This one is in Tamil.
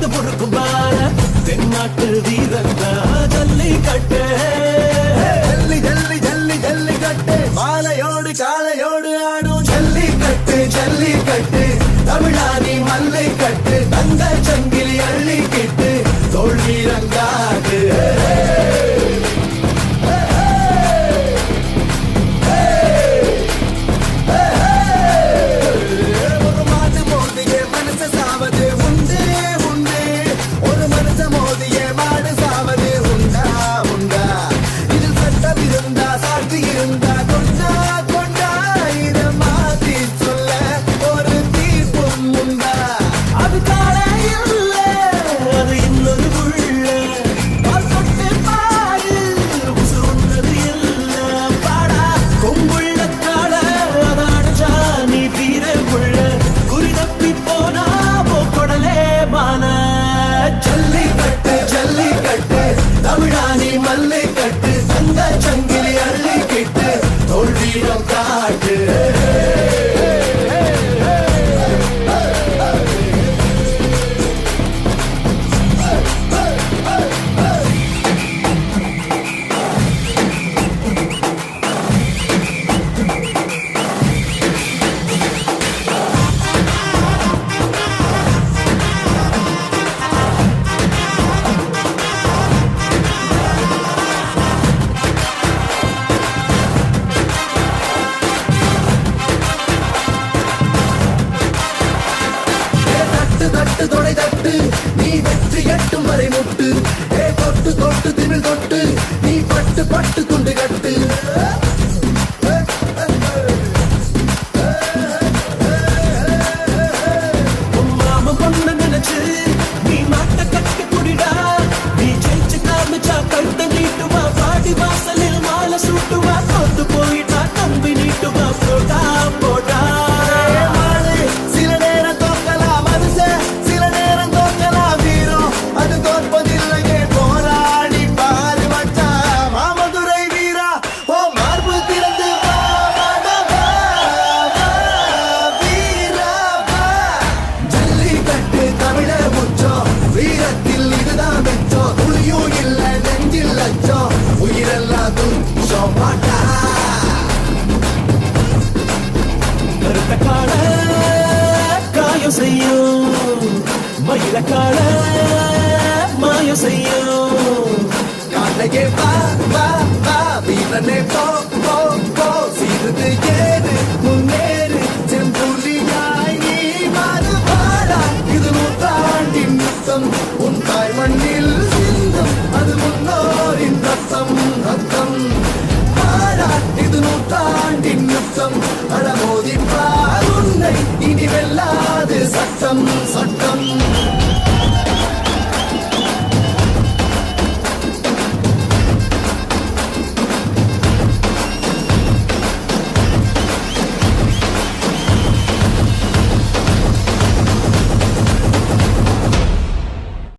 பொழுது பொறுக்கும் பார தென்னாட்டு வீரந்தா ஜல்லிக்கட்டு ஜல்லி ஜல்லி ஜல்லி ஜல்லிக்கட்டு மாலையோடு காலையோடு ஆடும் ஜல்லிக்கட்டு ஜல்லிக்கட்டு தமிழானி மல்லை கட்டு தங்க சங்கிலி அள்ளிக்கிட்டு தோல் வீரங்காடு ஜல்லிக்கட்டு ஜல்லிக்கட்டு தமிழானி மல்லை கட்டு தங்க சங்கிலி அள்ளிக்கிட்டு தோல் வீரம் காட்டு தட்டு தொடை தட்டு நீ வெற்றி எட்டும் வரை முட்டு ஏ தொட்டு தொட்டு திமிழ் தொட்டு நீ பட்டு பட்டு துண்டு கட்டு மாம பொண்ணு நினைச்சு நீ மாட்ட கட்டி குடிடா நீ ஜெயிச்சு காமிச்சா கழுத்த நீட்டுவா பாடி வாசலில் மாலை சூட்டுவா தோத்து போயிட்டா கம்பி நீட்டுவா போடா போடா கால காயம் செய்யும் மயில கால மாயம் செய்யும் காலையே வா வா வா வீரனே போ போ போ சீருது ஏறு முன்னேறு செம்புலியாய் நீ மாறு பாடா இது நூற்றாண்டின் யுத்தம் உன் தாய் மண்ணில் சிந்தும் அது முன்னோரின் ரத்தம் ரத்தம் பாடா இது நூற்றாண்டின் யுத்தம் அடமோதி உன்னை இனி வெல்லாது சட்டம் சட்டம்